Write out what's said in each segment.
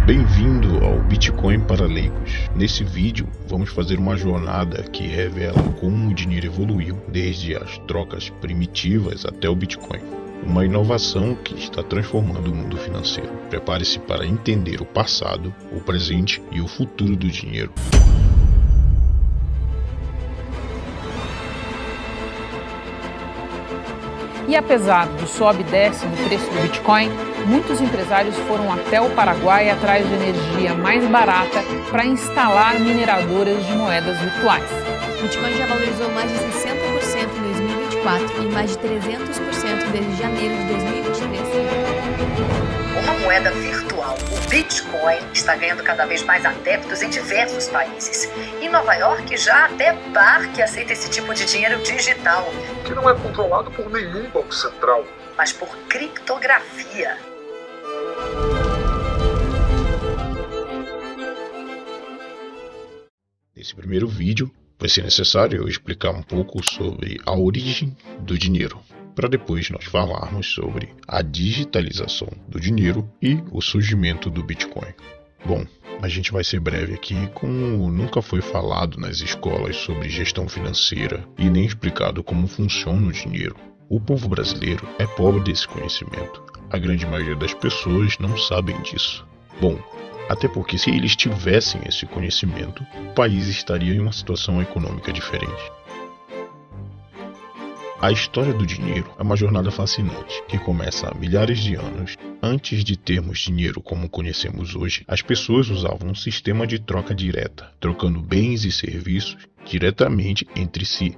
Bem-vindo ao Bitcoin para leigos. Nesse vídeo, vamos fazer uma jornada que revela como o dinheiro evoluiu desde as trocas primitivas até o Bitcoin. Uma inovação que está transformando o mundo financeiro. Prepare-se para entender o passado, o presente e o futuro do dinheiro. E apesar do sobe e desce no preço do Bitcoin, muitos empresários foram até o Paraguai atrás de energia mais barata para instalar mineradoras de moedas virtuais. O Bitcoin já valorizou mais de 60% em 2024 e mais de 300% desde janeiro de 2023. Uma moeda virtual, o Bitcoin, está ganhando cada vez mais adeptos em diversos países. Em Nova York, já até bar que aceita esse tipo de dinheiro digital. Que não é controlado por nenhum banco central, mas por criptografia. Nesse primeiro vídeo, vai ser necessário eu explicar um pouco sobre a origem do dinheiro, para depois nós falarmos sobre a digitalização do dinheiro e o surgimento do Bitcoin. Bom, a gente vai ser breve aqui, como nunca foi falado nas escolas sobre gestão financeira e nem explicado como funciona o dinheiro. O povo brasileiro é pobre desse conhecimento. A grande maioria das pessoas não sabem disso. Bom, até porque se eles tivessem esse conhecimento, o país estaria em uma situação econômica diferente. A história do dinheiro é uma jornada fascinante, que começa há milhares de anos. Antes de termos dinheiro como conhecemos hoje, as pessoas usavam um sistema de troca direta, trocando bens e serviços diretamente entre si.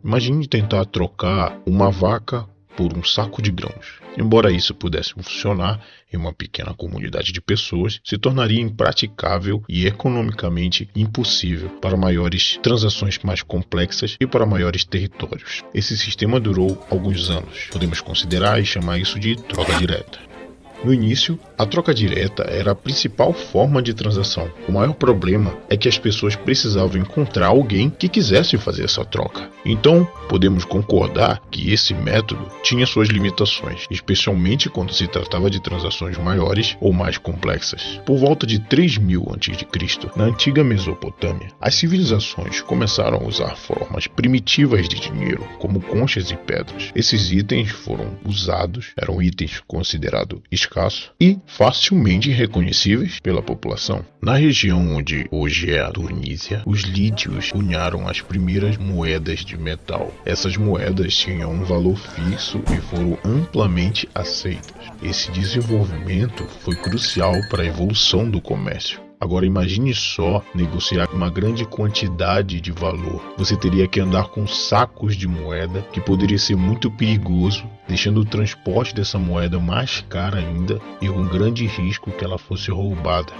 Imagine tentar trocar uma vaca por um saco de grãos. Embora isso pudesse funcionar em uma pequena comunidade de pessoas, se tornaria impraticável e economicamente impossível para maiores transações mais complexas e para maiores territórios. Esse sistema durou alguns anos. Podemos considerar e chamar isso de troca direta. No início, a troca direta era a principal forma de transação. O maior problema é que as pessoas precisavam encontrar alguém que quisesse fazer essa troca. Então, podemos concordar que esse método tinha suas limitações, especialmente quando se tratava de transações maiores ou mais complexas. Por volta de 3000 a.C., na antiga Mesopotâmia, as civilizações começaram a usar formas primitivas de dinheiro, como conchas e pedras. Esses itens foram usados, eram itens considerados escassos e facilmente reconhecíveis pela população. Na região onde hoje é a Tunísia, os lídios cunharam as primeiras moedas de metal. Essas moedas tinham um valor fixo e foram amplamente aceitas. Esse desenvolvimento foi crucial para a evolução do comércio. Agora imagine só negociar uma grande quantidade de valor. Você teria que andar com sacos de moeda, que poderia ser muito perigoso, deixando o transporte dessa moeda mais caro ainda e com grande risco que ela fosse roubada.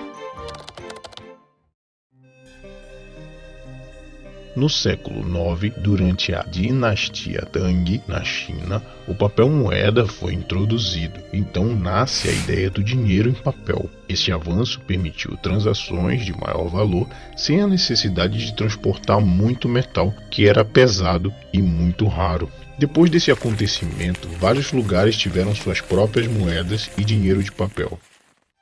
No século IX, durante a dinastia Tang, na China, o papel moeda foi introduzido. Então nasce a ideia do dinheiro em papel. Este avanço permitiu transações de maior valor sem a necessidade de transportar muito metal, que era pesado e muito raro. Depois desse acontecimento, vários lugares tiveram suas próprias moedas e dinheiro de papel.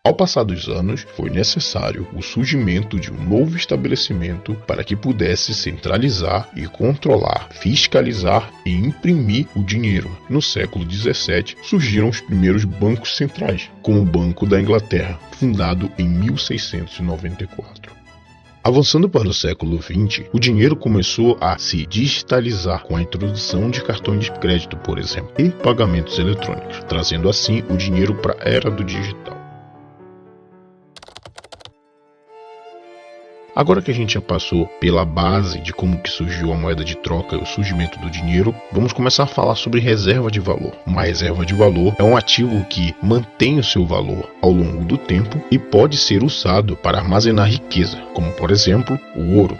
Ao passar dos anos, foi necessário o surgimento de um novo estabelecimento para que pudesse centralizar e controlar, fiscalizar e imprimir o dinheiro. No século XVII, surgiram os primeiros bancos centrais, como o Banco da Inglaterra, fundado em 1694. Avançando para o século XX, o dinheiro começou a se digitalizar com a introdução de cartões de crédito, por exemplo, e pagamentos eletrônicos, trazendo assim o dinheiro para a era do digital. Agora que a gente já passou pela base de como que surgiu a moeda de troca e o surgimento do dinheiro, vamos começar a falar sobre reserva de valor. Uma reserva de valor é um ativo que mantém o seu valor ao longo do tempo e pode ser usado para armazenar riqueza, como por exemplo o ouro.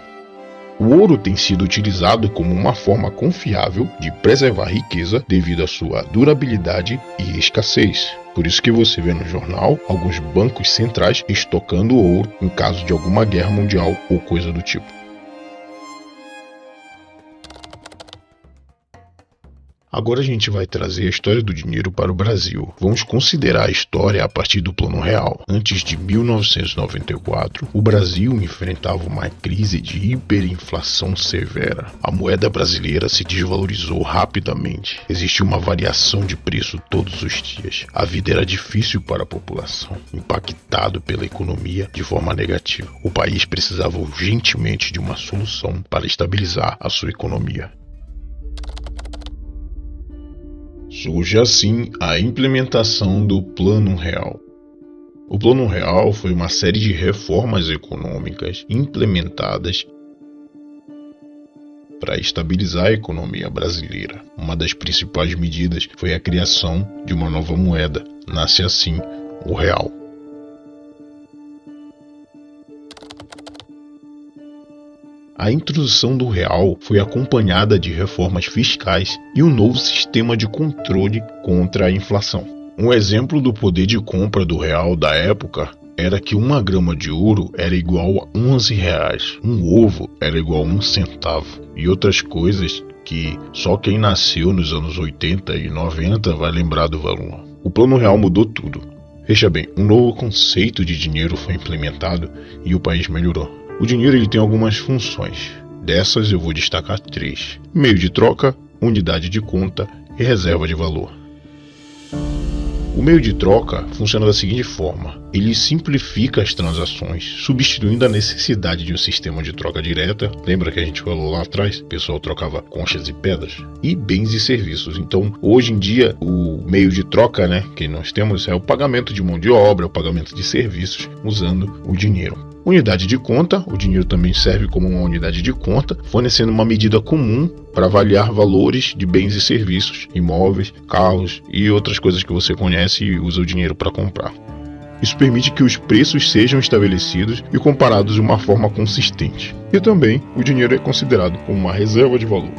O ouro tem sido utilizado como uma forma confiável de preservar riqueza devido à sua durabilidade e escassez. Por isso que você vê no jornal alguns bancos centrais estocando ouro em caso de alguma guerra mundial ou coisa do tipo. Agora a gente vai trazer a história do dinheiro para o Brasil. Vamos considerar a história a partir do Plano Real. Antes de 1994, o Brasil enfrentava uma crise de hiperinflação severa. A moeda brasileira se desvalorizou rapidamente. Existia uma variação de preço todos os dias. A vida era difícil para a população, impactado pela economia de forma negativa. O país precisava urgentemente de uma solução para estabilizar a sua economia. Surge assim a implementação do Plano Real. O Plano Real foi uma série de reformas econômicas implementadas para estabilizar a economia brasileira. Uma das principais medidas foi a criação de uma nova moeda. Nasce assim o real. A introdução do real foi acompanhada de reformas fiscais e um novo sistema de controle contra a inflação. Um exemplo do poder de compra do real da época era que 1 grama de ouro era igual a 11 reais, um ovo era igual a 1 centavo e outras coisas que só quem nasceu nos anos 80 e 90 vai lembrar do valor. O Plano Real mudou tudo. Veja bem, um novo conceito de dinheiro foi implementado e o país melhorou. O dinheiro ele tem algumas funções. Dessas eu vou destacar 3. Meio de troca, unidade de conta e reserva de valor. O meio de troca funciona da seguinte forma. Ele simplifica as transações, substituindo a necessidade de um sistema de troca direta. Lembra que a gente falou lá atrás? O pessoal trocava conchas e pedras. E bens e serviços. Então, hoje em dia, o meio de troca, que nós temos é o pagamento de mão de obra, o pagamento de serviços, usando o dinheiro. Unidade de conta, o dinheiro também serve como uma unidade de conta, fornecendo uma medida comum para avaliar valores de bens e serviços, imóveis, carros e outras coisas que você conhece e usa o dinheiro para comprar. Isso permite que os preços sejam estabelecidos e comparados de uma forma consistente. E também o dinheiro é considerado como uma reserva de valor.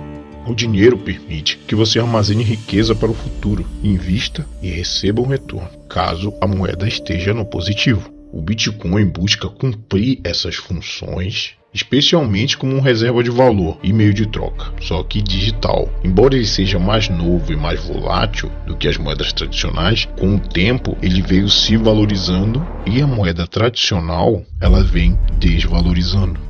O dinheiro permite que você armazene riqueza para o futuro, invista e receba um retorno, caso a moeda esteja no positivo. O Bitcoin busca cumprir essas funções, especialmente como uma reserva de valor e meio de troca, só que digital. Embora ele seja mais novo e mais volátil do que as moedas tradicionais, com o tempo ele veio se valorizando e a moeda tradicional ela vem desvalorizando.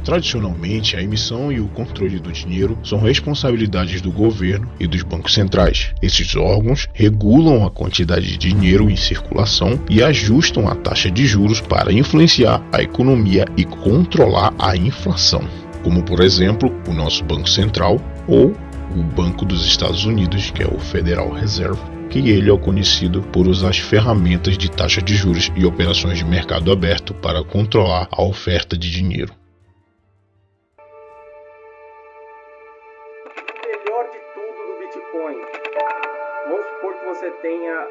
Tradicionalmente, a emissão e o controle do dinheiro são responsabilidades do governo e dos bancos centrais. Esses órgãos regulam a quantidade de dinheiro em circulação e ajustam a taxa de juros para influenciar a economia e controlar a inflação, como por exemplo o nosso Banco Central ou o Banco dos Estados Unidos, que é o Federal Reserve, que ele é conhecido por usar as ferramentas de taxa de juros e operações de mercado aberto para controlar a oferta de dinheiro. Vamos supor que você tenha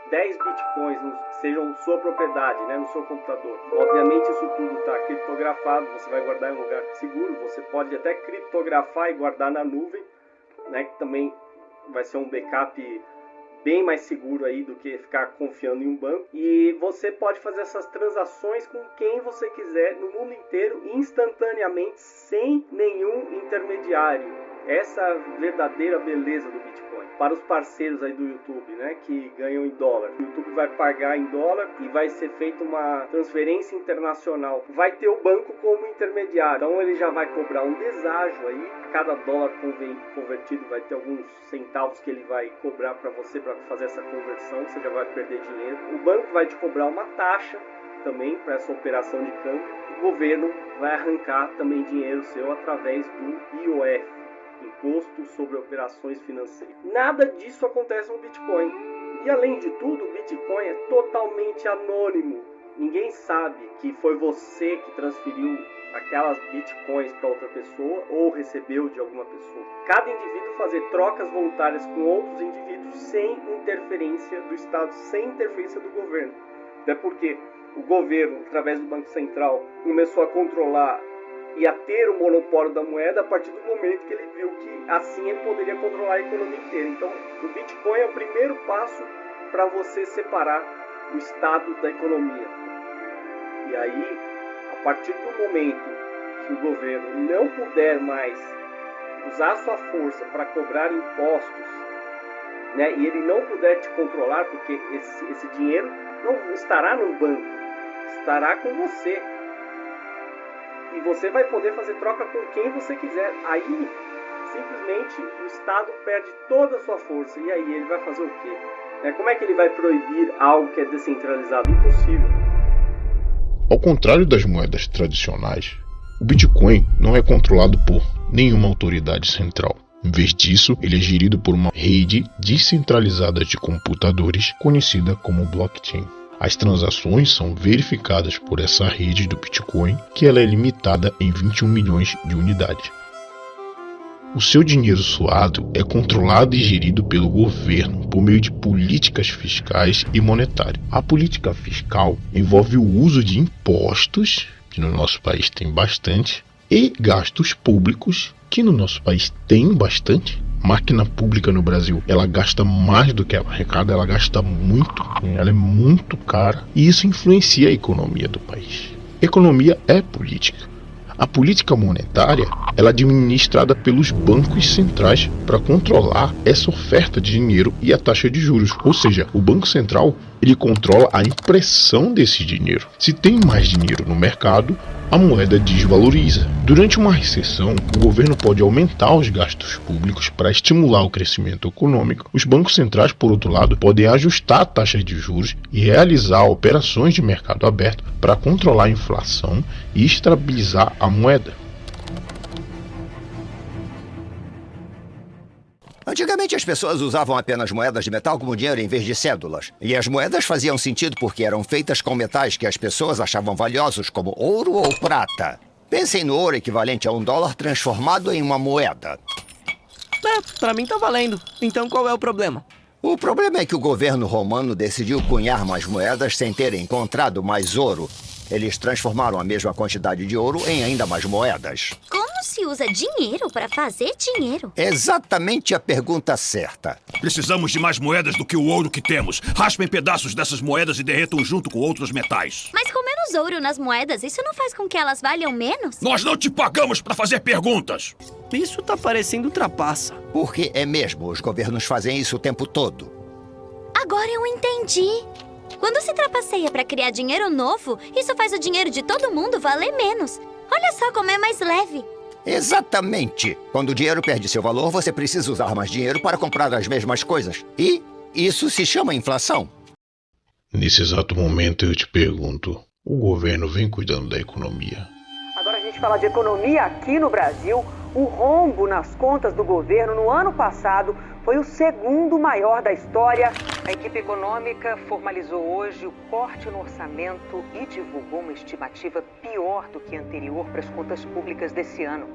10 bitcoins que sejam sua propriedade, no seu computador. Obviamente isso tudo está criptografado, você vai guardar em um lugar seguro, você pode até criptografar e guardar na nuvem, que também vai ser um backup bem mais seguro aí do que ficar confiando em um banco. E você pode fazer essas transações com quem você quiser no mundo inteiro, instantaneamente, sem nenhum intermediário. Essa é a verdadeira beleza do Bitcoin. Para os parceiros aí do YouTube, que ganham em dólar. O YouTube vai pagar em dólar e vai ser feita uma transferência internacional. Vai ter o banco como intermediário. Então ele já vai cobrar um deságio aí. Cada dólar convertido vai ter alguns centavos que ele vai cobrar para você para fazer essa conversão. Você já vai perder dinheiro. O banco vai te cobrar uma taxa também para essa operação de câmbio. O governo vai arrancar também dinheiro seu através do IOF. Imposto sobre operações financeiras. Nada disso acontece no Bitcoin. E além de tudo, o Bitcoin é totalmente anônimo. Ninguém sabe que foi você que transferiu aquelas Bitcoins para outra pessoa ou recebeu de alguma pessoa. Cada indivíduo fazer trocas voluntárias com outros indivíduos sem interferência do Estado, sem interferência do governo. Até porque o governo, através do Banco Central, começou a controlar e a ter o monopólio da moeda a partir do momento que ele viu que assim ele poderia controlar a economia inteira. Então, o Bitcoin é o primeiro passo para você separar o Estado da economia. E aí, a partir do momento que que o governo não puder mais usar sua força para cobrar impostos, né, e ele não puder te controlar, porque esse dinheiro não estará no banco, estará com você. E você vai poder fazer troca com quem você quiser. Aí, simplesmente, o Estado perde toda a sua força. E aí, ele vai fazer o quê? Como é que ele vai proibir algo que é descentralizado? Impossível. Ao contrário das moedas tradicionais, o Bitcoin não é controlado por nenhuma autoridade central. Em vez disso, ele é gerido por uma rede descentralizada de computadores conhecida como blockchain. As transações são verificadas por essa rede do Bitcoin, que ela é limitada em 21 milhões de unidades. O seu dinheiro suado é controlado e gerido pelo governo por meio de políticas fiscais e monetárias. A política fiscal envolve o uso de impostos, que no nosso país tem bastante, e gastos públicos, que no nosso país tem bastante. Máquina pública no Brasil, ela gasta mais do que ela arrecada, ela gasta muito, ela é muito cara, e isso influencia a economia do país. Economia é política. A política monetária, ela é administrada pelos bancos centrais para controlar essa oferta de dinheiro e a taxa de juros. Ou seja, o Banco Central, ele controla a impressão desse dinheiro. Se tem mais dinheiro no mercado, a moeda desvaloriza. Durante uma recessão, o governo pode aumentar os gastos públicos para estimular o crescimento econômico. Os bancos centrais, por outro lado, podem ajustar a taxa de juros e realizar operações de mercado aberto para controlar a inflação e estabilizar a moeda. Antigamente as pessoas usavam apenas moedas de metal como dinheiro em vez de cédulas. E as moedas faziam sentido porque eram feitas com metais que as pessoas achavam valiosos, como ouro ou prata. Pensem no ouro equivalente a $1 transformado em uma moeda. Pra mim tá valendo. Então qual é o problema? O problema é que o governo romano decidiu cunhar mais moedas sem ter encontrado mais ouro. Eles transformaram a mesma quantidade de ouro em ainda mais moedas. Como se usa dinheiro para fazer dinheiro? Exatamente a pergunta certa. Precisamos de mais moedas do que o ouro que temos. Raspem pedaços dessas moedas e derretam junto com outros metais. Mas com menos ouro nas moedas, isso não faz com que elas valham menos? Nós não te pagamos para fazer perguntas. Isso tá parecendo trapaça. Porque é mesmo, os governos fazem isso o tempo todo. Agora eu entendi. Quando se trapaceia para criar dinheiro novo, isso faz o dinheiro de todo mundo valer menos. Olha só como é mais leve. Exatamente. Quando o dinheiro perde seu valor, você precisa usar mais dinheiro para comprar as mesmas coisas. E isso se chama inflação. Nesse exato momento eu te pergunto, o governo vem cuidando da economia? Agora a gente fala de economia aqui no Brasil. O rombo nas contas do governo no ano passado foi o segundo maior da história. A equipe econômica formalizou hoje o corte no orçamento e divulgou uma estimativa pior do que a anterior para as contas públicas desse ano.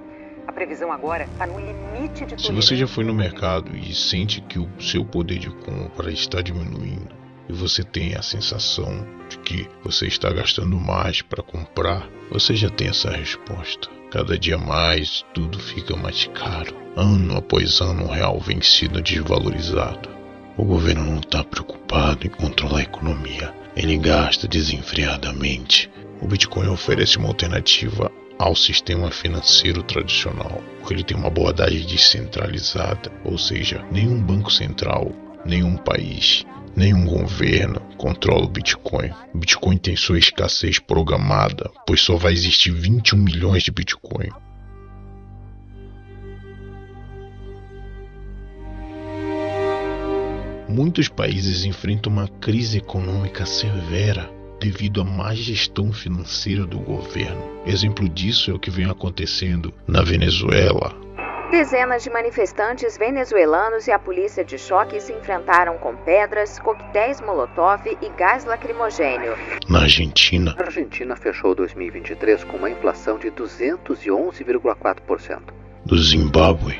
A previsão agora está no limite de... Se você já foi no mercado e sente que o seu poder de compra está diminuindo, e você tem a sensação de que você está gastando mais para comprar, você já tem essa resposta. Cada dia mais, tudo fica mais caro. Ano após ano, o real vem sendo desvalorizado. O governo não está preocupado em controlar a economia. Ele gasta desenfreadamente. O Bitcoin oferece uma alternativa ao sistema financeiro tradicional, porque ele tem uma abordagem descentralizada, ou seja, nenhum banco central, nenhum país, nenhum governo controla o Bitcoin. O Bitcoin tem sua escassez programada, pois só vai existir 21 milhões de Bitcoin. Muitos países enfrentam uma crise econômica severa devido à má gestão financeira do governo. Exemplo disso é o que vem acontecendo na Venezuela. Dezenas de manifestantes venezuelanos e a polícia de choque se enfrentaram com pedras, coquetéis molotov e gás lacrimogênio. Na Argentina. A Argentina fechou 2023 com uma inflação de 211,4%. Do Zimbábue.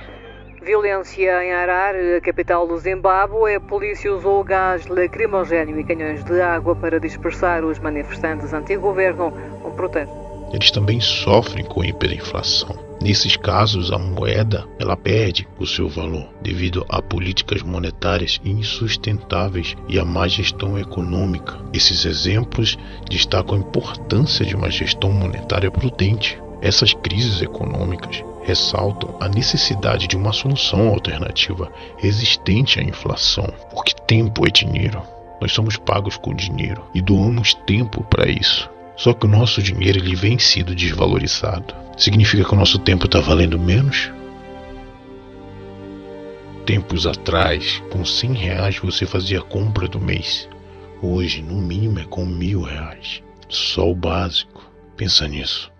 Violência em Harare, a capital do Zimbábue. A polícia usou gás lacrimogênio e canhões de água para dispersar os manifestantes anti-governo com protesto. Eles também sofrem com hiperinflação. Nesses casos, a moeda ela perde o seu valor devido a políticas monetárias insustentáveis e a má gestão econômica. Esses exemplos destacam a importância de uma gestão monetária prudente. Essas crises econômicas ressaltam a necessidade de uma solução alternativa resistente à inflação, porque tempo é dinheiro. Nós somos pagos com dinheiro e doamos tempo para isso. Só que o nosso dinheiro ele vem sido desvalorizado. Significa que o nosso tempo está valendo menos? Tempos atrás, com R$100 você fazia a compra do mês. Hoje, no mínimo, é com R$1.000. Só o básico. Pensa nisso.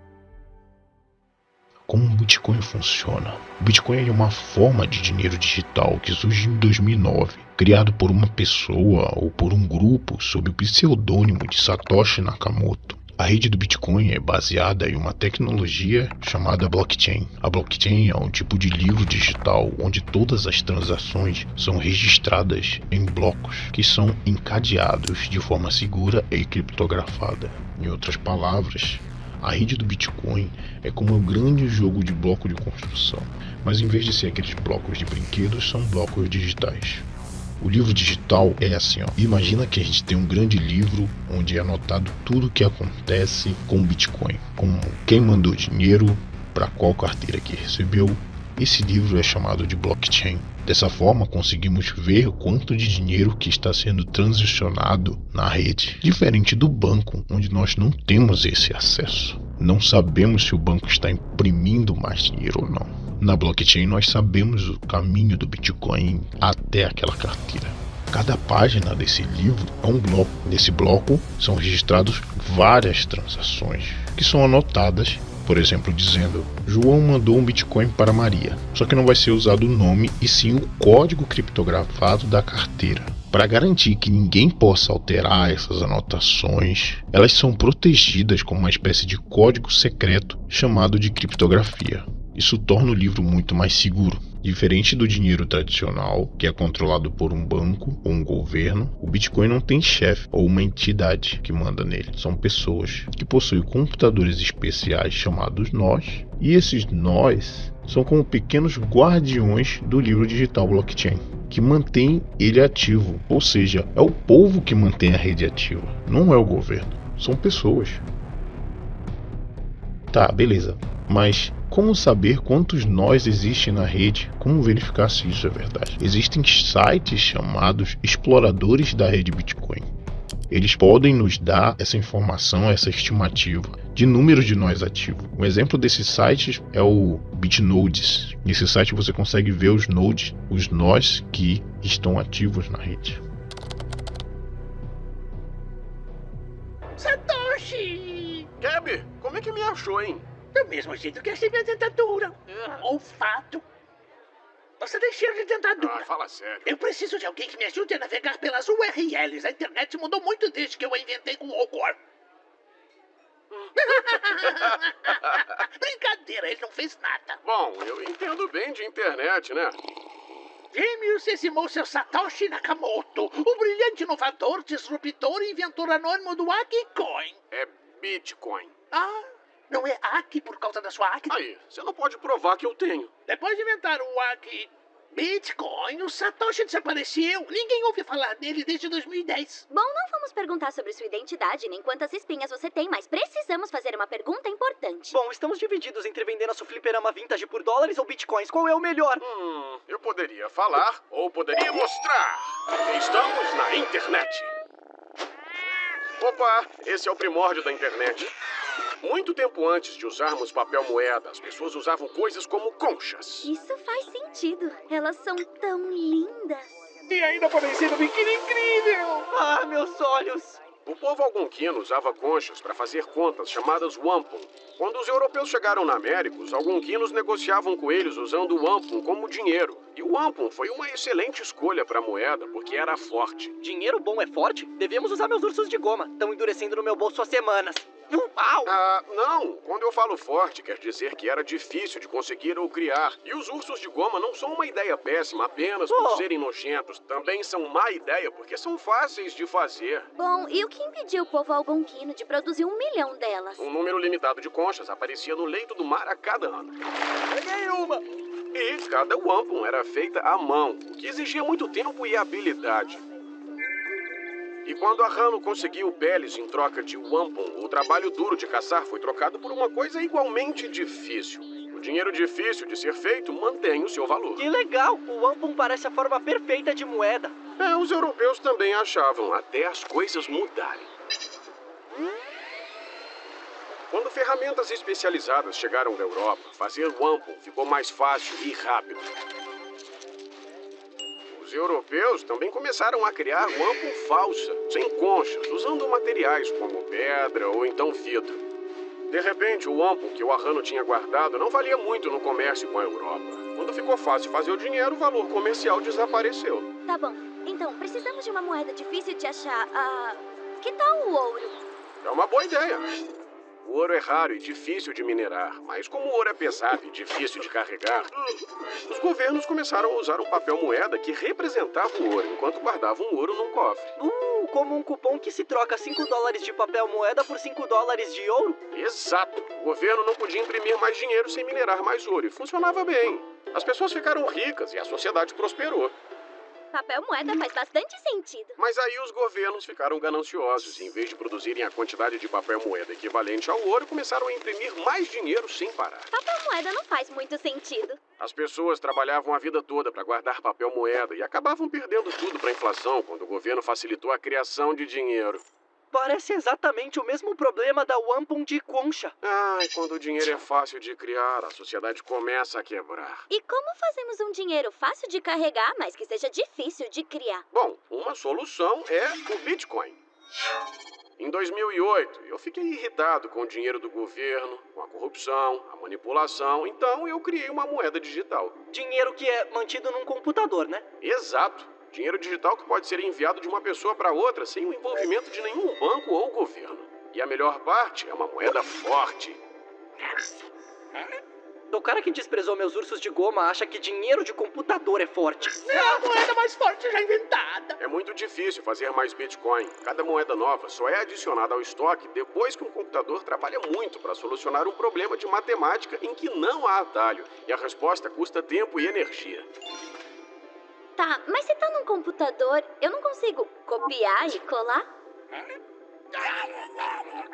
Como o Bitcoin funciona? O Bitcoin é uma forma de dinheiro digital que surgiu em 2009, criado por uma pessoa ou por um grupo sob o pseudônimo de Satoshi Nakamoto. A rede do Bitcoin é baseada em uma tecnologia chamada blockchain. A blockchain é um tipo de livro digital onde todas as transações são registradas em blocos que são encadeados de forma segura e criptografada. Em outras palavras, a rede do Bitcoin é como um grande jogo de bloco de construção, mas em vez de ser aqueles blocos de brinquedos, são blocos digitais. O livro digital é assim, ó. Imagina que a gente tem um grande livro onde é anotado tudo o que acontece com o Bitcoin, como quem mandou dinheiro, para qual carteira que recebeu. Esse livro é chamado de blockchain. Dessa forma, conseguimos ver quanto de dinheiro que está sendo transicionado na rede. Diferente do banco, onde nós não temos esse acesso. Não sabemos se o banco está imprimindo mais dinheiro ou não. Na blockchain, nós sabemos o caminho do Bitcoin até aquela carteira. Cada página desse livro é um bloco. Nesse bloco são registrados várias transações que são anotadas. Por exemplo, dizendo, João mandou um Bitcoin para Maria. Só que não vai ser usado o nome e sim o código criptografado da carteira. Para garantir que ninguém possa alterar essas anotações, elas são protegidas com uma espécie de código secreto chamado de criptografia. Isso torna o livro muito mais seguro. Diferente do dinheiro tradicional, que é controlado por um banco ou um governo, o Bitcoin não tem chefe ou uma entidade que manda nele. São pessoas que possuem computadores especiais chamados nós, e esses nós são como pequenos guardiões do livro digital blockchain, que mantém ele ativo. Ou seja, é o povo que mantém a rede ativa, não é o governo. São pessoas. Tá, beleza. Mas como saber quantos nós existem na rede? Como verificar se isso é verdade? Existem sites chamados exploradores da rede Bitcoin. Eles podem nos dar essa informação, essa estimativa de números de nós ativos. Um exemplo desses sites é o Bitnodes. Nesse site você consegue ver os nodes, os nós que estão ativos na rede. Satoshi! Gabi, como é que me achou, hein? Do mesmo jeito que achei minha dentadura. Olfato. Você tem cheiro de dentadura. Fala sério. Eu preciso de alguém que me ajude a navegar pelas URLs. A internet mudou muito desde que eu a inventei com o Ogor. Brincadeira, ele não fez nada. Bom, eu entendo bem de internet, né? Gêmeos eximou seu Satoshi Nakamoto, o brilhante inovador, disruptor e inventor anônimo do Akicoin. É Bitcoin. Não é Aki por causa da sua Aki? Aí, você não pode provar que eu tenho. Depois de inventar o Aki Bitcoin, o Satoshi desapareceu. Ninguém ouve falar dele desde 2010. Bom, não vamos perguntar sobre sua identidade nem quantas espinhas você tem, mas precisamos fazer uma pergunta importante. Bom, estamos divididos entre vender nosso fliperama vintage por dólares ou bitcoins. Qual é o melhor? Eu poderia falar ou poderia mostrar. Estamos na internet. Opa, esse é o primórdio da internet. Muito tempo antes de usarmos papel moeda, as pessoas usavam coisas como conchas. Isso faz sentido. Elas são tão lindas. E ainda podem ser um biquíni incrível. Meus olhos. O povo algonquino usava conchas para fazer contas chamadas wampum. Quando os europeus chegaram na América, os algonquinos negociavam com eles usando o wampum como dinheiro. E o wampum foi uma excelente escolha para a moeda, porque era forte. Dinheiro bom é forte? Devemos usar meus ursos de goma. Estão endurecendo no meu bolso há semanas. Não. Quando eu falo forte, quer dizer que era difícil de conseguir ou criar. E os ursos de goma não são uma ideia péssima apenas por serem nojentos. Também são má ideia porque são fáceis de fazer. Bom, e o que impediu o povo algonquino de produzir 1 milhão delas? Um número limitado de conchas aparecia no leito do mar a cada ano. Peguei uma! E cada wampum era feita à mão, o que exigia muito tempo e habilidade. E quando a Hano conseguiu peles em troca de wampum, o trabalho duro de caçar foi trocado por uma coisa igualmente difícil. O dinheiro difícil de ser feito mantém o seu valor. Que legal! O wampum parece a forma perfeita de moeda. Os europeus também achavam, até as coisas mudarem. Quando ferramentas especializadas chegaram da Europa, fazer wampum ficou mais fácil e rápido. Os europeus também começaram a criar wampum falsa, sem conchas, usando materiais como pedra ou então vidro. De repente, o wampum que o Ahano tinha guardado não valia muito no comércio com a Europa. Quando ficou fácil fazer o dinheiro, o valor comercial desapareceu. Tá bom. Então, precisamos de uma moeda difícil de achar. Que tal o ouro? É uma boa ideia. O ouro é raro e difícil de minerar, mas como o ouro é pesado e difícil de carregar, os governos começaram a usar um papel moeda que representava o ouro, enquanto guardavam o ouro num cofre. Como um cupom que se troca $5 de papel moeda por $5 de ouro? Exato. O governo não podia imprimir mais dinheiro sem minerar mais ouro, e funcionava bem. As pessoas ficaram ricas e a sociedade prosperou. Papel moeda faz bastante sentido. Mas aí os governos ficaram gananciosos e, em vez de produzirem a quantidade de papel moeda equivalente ao ouro, começaram a imprimir mais dinheiro sem parar. Papel moeda não faz muito sentido. As pessoas trabalhavam a vida toda para guardar papel moeda e acabavam perdendo tudo para a inflação quando o governo facilitou a criação de dinheiro. Parece exatamente o mesmo problema da wampum de concha. E quando o dinheiro é fácil de criar, a sociedade começa a quebrar. E como fazemos um dinheiro fácil de carregar, mas que seja difícil de criar? Bom, uma solução é o Bitcoin. Em 2008, eu fiquei irritado com o dinheiro do governo, com a corrupção, a manipulação, então eu criei uma moeda digital. Dinheiro que é mantido num computador, né? Exato. Dinheiro digital que pode ser enviado de uma pessoa para outra sem o envolvimento de nenhum banco ou governo. E a melhor parte é uma moeda forte. O cara que desprezou meus ursos de goma acha que dinheiro de computador é forte. É a moeda mais forte já inventada. É muito difícil fazer mais Bitcoin. Cada moeda nova só é adicionada ao estoque depois que um computador trabalha muito para solucionar um problema de matemática em que não há atalho. E a resposta custa tempo e energia. Tá, mas se tá num computador, eu não consigo copiar e colar?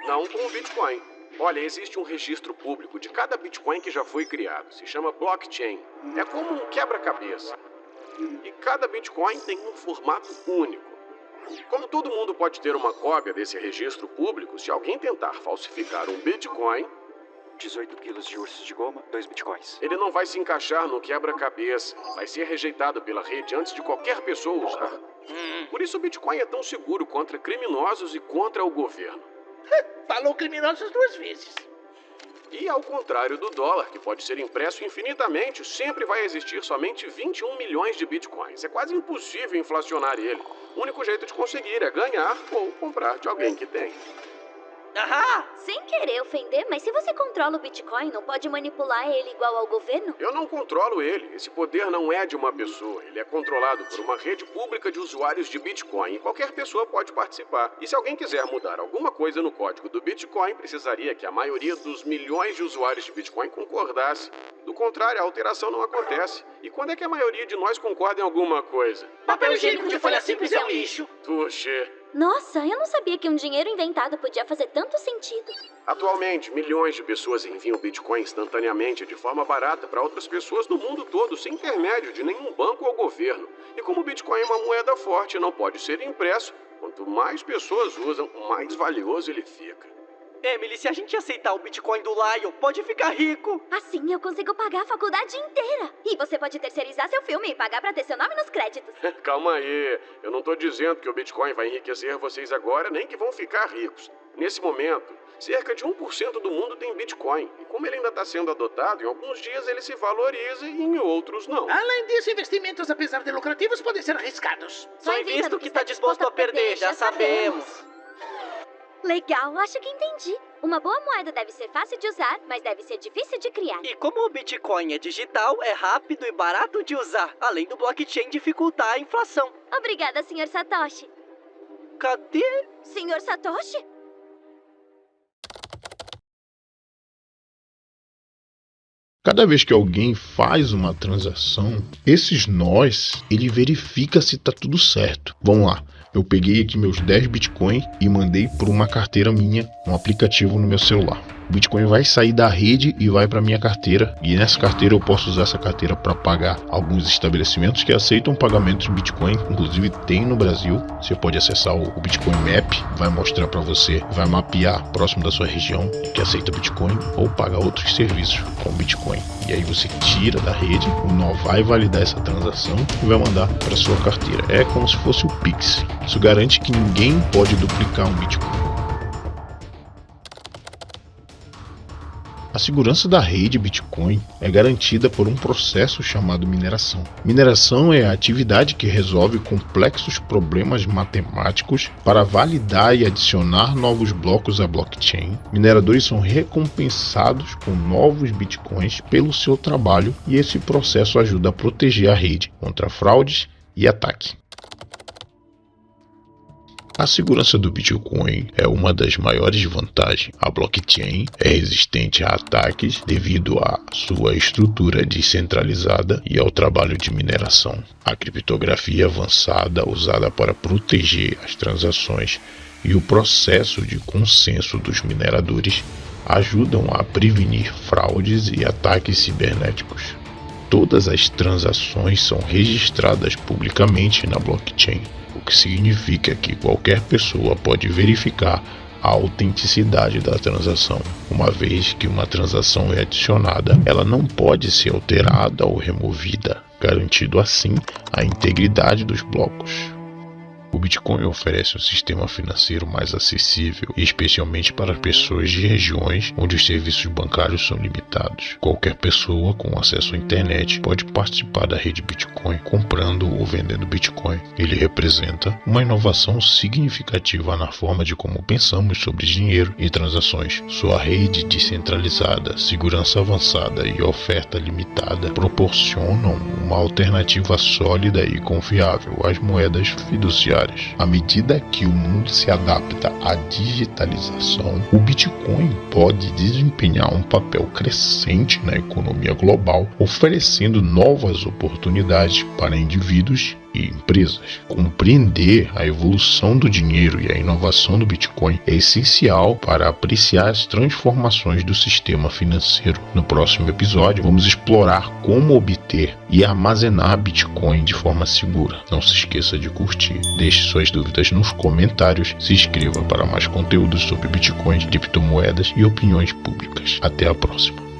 Não com o Bitcoin. Olha, existe um registro público de cada Bitcoin que já foi criado. Se chama blockchain. É como um quebra-cabeça. E cada Bitcoin tem um formato único. Como todo mundo pode ter uma cópia desse registro público, se alguém tentar falsificar um Bitcoin... 18 quilos de ursos de goma, 2 bitcoins. Ele não vai se encaixar no quebra-cabeça. Vai ser rejeitado pela rede antes de qualquer pessoa usar. Por isso o Bitcoin é tão seguro contra criminosos e contra o governo. Falou criminosos 2 vezes. E ao contrário do dólar, que pode ser impresso infinitamente, sempre vai existir somente 21 milhões de bitcoins. É quase impossível inflacionar ele. O único jeito de conseguir é ganhar ou comprar de alguém que tem. Ahá! Sem querer ofender, mas se você controla o Bitcoin, não pode manipular ele igual ao governo? Eu não controlo ele. Esse poder não é de uma pessoa. Ele é controlado por uma rede pública de usuários de Bitcoin e qualquer pessoa pode participar. E se alguém quiser mudar alguma coisa no código do Bitcoin, precisaria que a maioria dos milhões de usuários de Bitcoin concordasse. Do contrário, a alteração não acontece. E quando é que a maioria de nós concorda em alguma coisa? Papel higiênico de folha simples é um lixo. Tuxê. Nossa, eu não sabia que um dinheiro inventado podia fazer tanto sentido. Atualmente, milhões de pessoas enviam Bitcoin instantaneamente de forma barata para outras pessoas no mundo todo, sem intermédio de nenhum banco ou governo. E como o Bitcoin é uma moeda forte e não pode ser impresso, quanto mais pessoas usam, mais valioso ele fica. Emily, se a gente aceitar o Bitcoin do Lyle, pode ficar rico. Assim eu consigo pagar a faculdade inteira. E você pode terceirizar seu filme e pagar pra ter seu nome nos créditos. Calma aí. Eu não tô dizendo que o Bitcoin vai enriquecer vocês agora, nem que vão ficar ricos. Nesse momento, cerca de 1% do mundo tem Bitcoin. E como ele ainda está sendo adotado, em alguns dias ele se valoriza e em outros não. Além disso, investimentos, apesar de lucrativos, podem ser arriscados. Só invista o que está disposto a perder, já sabemos. Legal, acho que entendi. Uma boa moeda deve ser fácil de usar, mas deve ser difícil de criar. E como o Bitcoin é digital, é rápido e barato de usar, além do blockchain dificultar a inflação. Obrigada, Sr. Satoshi. Cadê? Sr. Satoshi? Cada vez que alguém faz uma transação, esses nós, ele verifica se está tudo certo. Vamos lá. Eu peguei aqui meus 10 Bitcoin e mandei para uma carteira minha, um aplicativo no meu celular. O Bitcoin vai sair da rede e vai para minha carteira, e nessa carteira eu posso usar essa carteira para pagar alguns estabelecimentos que aceitam pagamentos em Bitcoin, inclusive tem no Brasil. Você pode acessar o Bitcoin Map, vai mostrar para você, vai mapear próximo da sua região que aceita Bitcoin ou paga outros serviços com Bitcoin. E aí você tira da rede, o nó vai validar essa transação e vai mandar para sua carteira. É como se fosse o Pix. Isso garante que ninguém pode duplicar um Bitcoin. A segurança da rede Bitcoin é garantida por um processo chamado mineração. Mineração é a atividade que resolve complexos problemas matemáticos para validar e adicionar novos blocos à blockchain. Mineradores são recompensados com novos Bitcoins pelo seu trabalho, e esse processo ajuda a proteger a rede contra fraudes e ataque. A segurança do Bitcoin é uma das maiores vantagens. A blockchain é resistente a ataques devido à sua estrutura descentralizada e ao trabalho de mineração. A criptografia avançada usada para proteger as transações e o processo de consenso dos mineradores ajudam a prevenir fraudes e ataques cibernéticos. Todas as transações são registradas publicamente na blockchain, o que significa que qualquer pessoa pode verificar a autenticidade da transação. Uma vez que uma transação é adicionada, ela não pode ser alterada ou removida, garantindo assim a integridade dos blocos. O Bitcoin oferece um sistema financeiro mais acessível, especialmente para pessoas de regiões onde os serviços bancários são limitados. Qualquer pessoa com acesso à internet pode participar da rede Bitcoin comprando ou vendendo Bitcoin. Ele representa uma inovação significativa na forma de como pensamos sobre dinheiro e transações. Sua rede descentralizada, segurança avançada e oferta limitada proporcionam uma alternativa sólida e confiável às moedas fiduciárias. À medida que o mundo se adapta à digitalização, o Bitcoin pode desempenhar um papel crescente na economia global, oferecendo novas oportunidades para indivíduos e empresas. Compreender a evolução do dinheiro e a inovação do Bitcoin é essencial para apreciar as transformações do sistema financeiro. No próximo episódio, vamos explorar como obter e armazenar Bitcoin de forma segura. Não se esqueça de curtir, deixe suas dúvidas nos comentários, se inscreva para mais conteúdos sobre Bitcoin, criptomoedas e opiniões públicas. Até a próxima.